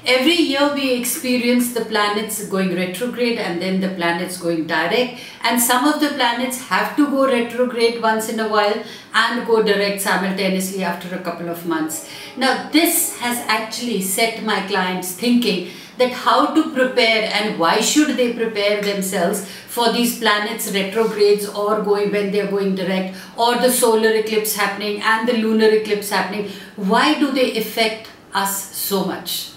Every year we experience the planets going retrograde and then the planets going direct, and some of the planets have to go retrograde once in a while and go direct simultaneously after a couple of months. Now this has actually set my clients thinking that how to prepare and why should they prepare themselves for these planets retrogrades or when they are going direct, or the solar eclipse happening and the lunar eclipse happening. Why do they affect us so much?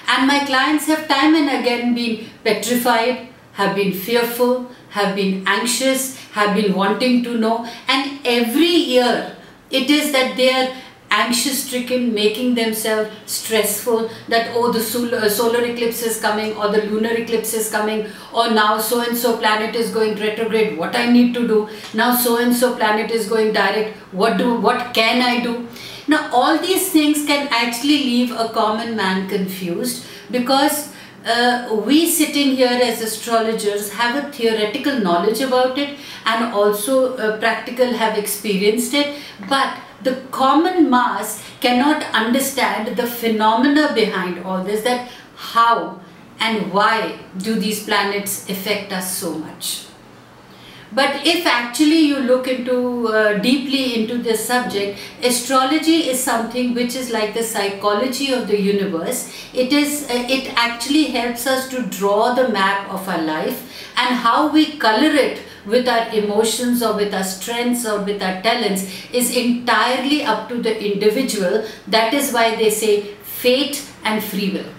And my clients have time and again been petrified, have been fearful, have been anxious, have been wanting to know, and every year it is that they are anxious stricken, making themselves stressful, that oh, the solar eclipse is coming, or the lunar eclipse is coming, or now so and so planet is going retrograde, what I need to do, now so and so planet is going direct, what can I do? Now all these things can actually leave a common man confused, because we sitting here as astrologers have a theoretical knowledge about it and also practical, have experienced it, but the common mass cannot understand the phenomena behind all this, that how and why do these planets affect us so much. But if actually you look into deeply into this subject, astrology is something which is like the psychology of the universe. It actually helps us to draw the map of our life, and how we color it with our emotions or with our strengths or with our talents is entirely up to the individual. That is why they say fate and free will.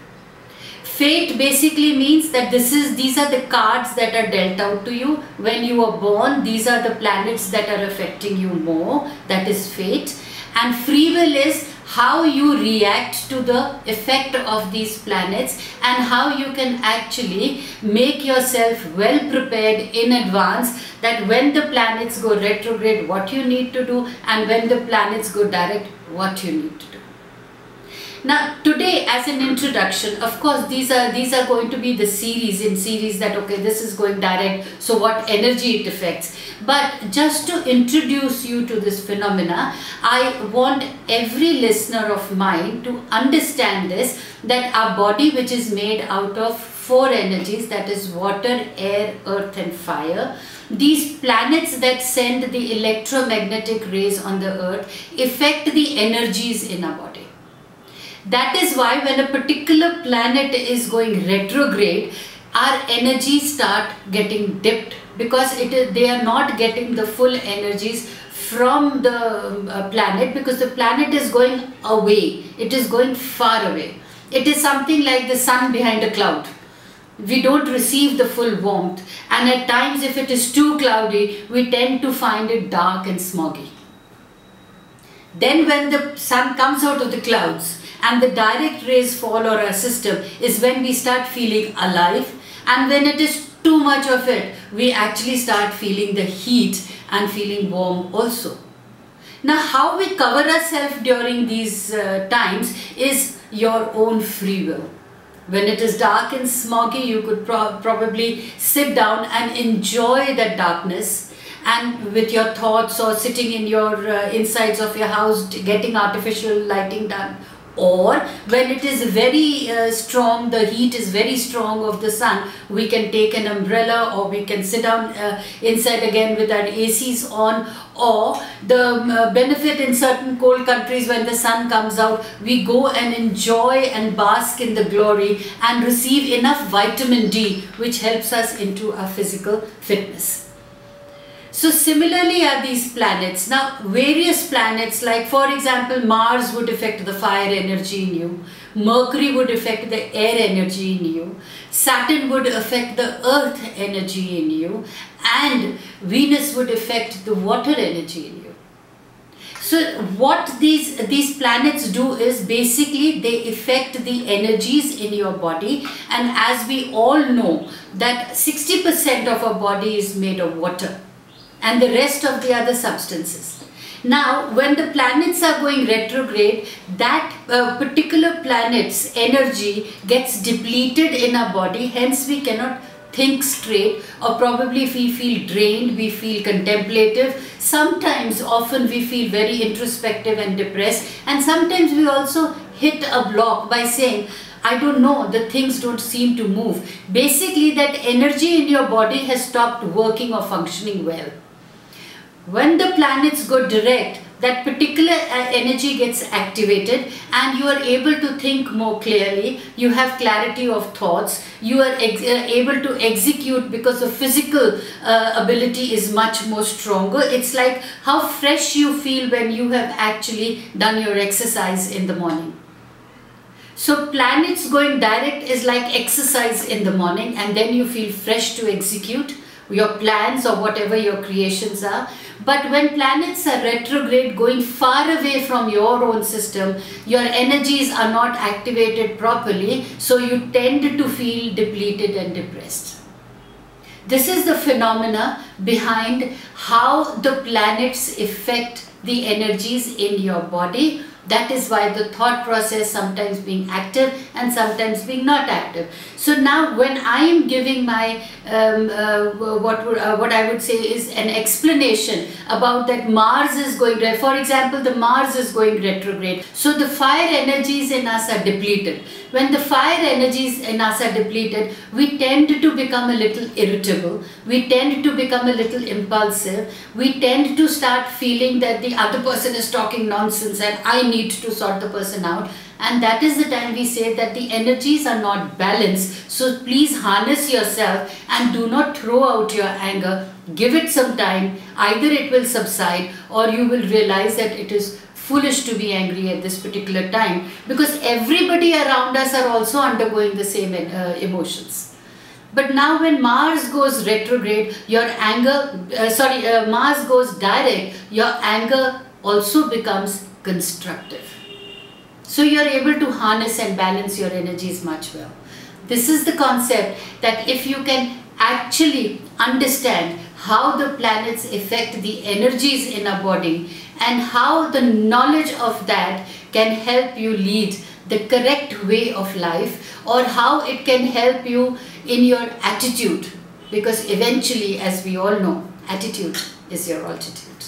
Fate basically means that these are the cards that are dealt out to you when you are born. These are the planets that are affecting you more. That is fate. And free will is how you react to the effect of these planets, and how you can actually make yourself well prepared in advance, that when the planets go retrograde, what you need to do, and when the planets go direct, what you need to do. Now today, as an introduction, of course these are going to be the series that okay, this is going direct, so what energy it affects. But just to introduce you to this phenomena, I want every listener of mine to understand this, that our body, which is made out of 4 energies, that is water, air, earth and fire, these planets that send the electromagnetic rays on the earth affect the energies in our body. That is why when a particular planet is going retrograde, our energies start getting dipped, because they are not getting the full energies from the planet, because the planet is going away, it is going far away. It is something like the sun behind a cloud. We don't receive the full warmth, and at times if it is too cloudy, we tend to find it dark and smoggy. Then when the sun comes out of the clouds and the direct rays fall on our system is when we start feeling alive, and when it is too much of it, we actually start feeling the heat and feeling warm also. Now how we cover ourselves during these times is your own free will. When it is dark and smoggy, you could probably sit down and enjoy that darkness, and with your thoughts, or sitting in your insides of your house getting artificial lighting done. Or when it is very strong, the heat is very strong of the sun, we can take an umbrella, or we can sit down inside again with our ACs on. Or the benefit in certain cold countries, when the sun comes out, we go and enjoy and bask in the glory and receive enough vitamin D, which helps us into our physical fitness. So similarly are these planets. Now various planets, like for example Mars would affect the fire energy in you, Mercury would affect the air energy in you, Saturn would affect the earth energy in you, and Venus would affect the water energy in you. So what these planets do is basically they affect the energies in your body, and as we all know that 60% of our body is made of water, and the rest of the other substances. Now, when the planets are going retrograde, that particular planet's energy gets depleted in our body, hence we cannot think straight, or probably we feel drained, we feel contemplative, sometimes often we feel very introspective and depressed, and sometimes we also hit a block by saying, I don't know, the things don't seem to move. Basically, that energy in your body has stopped working or functioning well. When the planets go direct, that particular energy gets activated and you are able to think more clearly, you have clarity of thoughts, you are able to execute because the physical ability is much more stronger. It's like how fresh you feel when you have actually done your exercise in the morning. So planets going direct is like exercise in the morning, and then you feel fresh to execute your plans or whatever your creations are. But when planets are retrograde, going far away from your own system, your energies are not activated properly, so you tend to feel depleted and depressed. This is the phenomena behind how the planets affect the energies in your body. That is why the thought process sometimes being active and sometimes being not active. So now when I am giving my, what I would say is an explanation about that Mars is going, for example, the Mars is going retrograde. So the fire energies in us are depleted. When the fire energies in us are depleted, we tend to become a little irritable. We tend to become a little impulsive. We tend to start feeling that the other person is talking nonsense and I need to sort the person out. And that is the time we say that the energies are not balanced. So please harness yourself and do not throw out your anger. Give it some time. Either it will subside or you will realize that it is foolish to be angry at this particular time, because everybody around us are also undergoing the same emotions. But now when Mars goes retrograde, your anger, Mars goes direct, your anger also becomes constructive. So you are able to harness and balance your energies much well. This is the concept that if you can actually understand how the planets affect the energies in our body and how the knowledge of that can help you lead the correct way of life, or how it can help you in your attitude, because eventually, as we all know, attitude is your altitude.